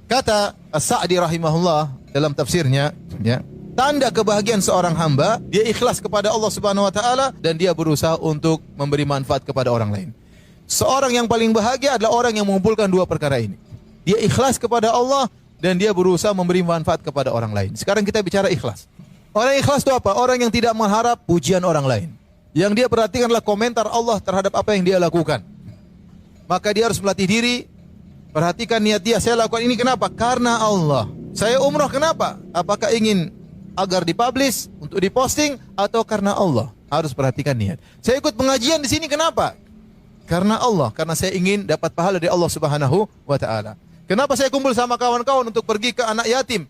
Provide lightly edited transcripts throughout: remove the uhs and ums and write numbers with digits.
Kata As-Sa'di rahimahullah dalam tafsirnya, ya, tanda kebahagiaan seorang hamba, dia ikhlas kepada Allah Subhanahu wa taala dan dia berusaha untuk memberi manfaat kepada orang lain. Seorang yang paling bahagia adalah orang yang mengumpulkan dua perkara ini. Dia ikhlas kepada Allah dan dia berusaha memberi manfaat kepada orang lain. Sekarang kita bicara ikhlas. Orang ikhlas itu apa? Orang yang tidak mengharap pujian orang lain. Yang dia perhatikan adalah komentar Allah terhadap apa yang dia lakukan. Maka dia harus melatih diri. Perhatikan niat dia, saya lakukan ini kenapa? Karena Allah. Saya umrah kenapa? Apakah ingin agar dipublish, untuk diposting, atau karena Allah? Harus perhatikan niat. Saya ikut pengajian di sini kenapa? Karena Allah. Karena saya ingin dapat pahala dari Allah Subhanahu wa taala. Kenapa saya kumpul sama kawan-kawan untuk pergi ke anak yatim?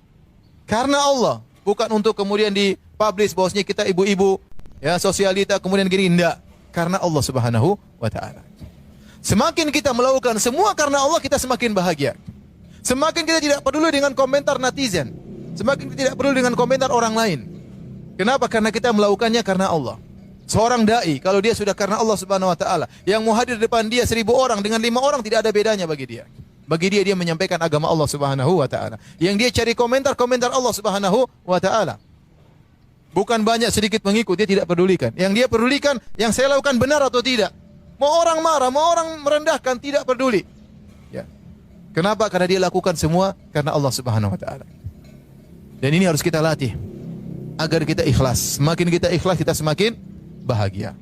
Karena Allah. Bukan untuk kemudian dipublish bahwasanya kita ibu-ibu, ya, sosialita kemudian gini, enggak. Karena Allah Subhanahu wa taala. Semakin kita melakukan semua karena Allah, kita semakin bahagia. Semakin kita tidak peduli dengan komentar netizen. Semakin kita tidak peduli dengan komentar orang lain. Kenapa? Karena kita melakukannya karena Allah. Seorang dai, kalau dia sudah karena Allah Subhanahu wa taala, yang mau hadir di depan dia 1000 orang dengan 5 orang tidak ada bedanya bagi dia. Bagi dia, dia menyampaikan agama Allah Subhanahu wa taala. Yang dia cari komentar Allah Subhanahu wa taala. Bukan banyak sedikit pengikut, dia tidak pedulikan. Yang dia pedulikan, yang saya lakukan benar atau tidak. Mau orang marah, mau orang merendahkan, tidak peduli. Ya. Kenapa? Karena dia lakukan semua karena Allah Subhanahu wa taala. Dan ini harus kita latih agar kita ikhlas. Semakin kita ikhlas, kita semakin bahagia.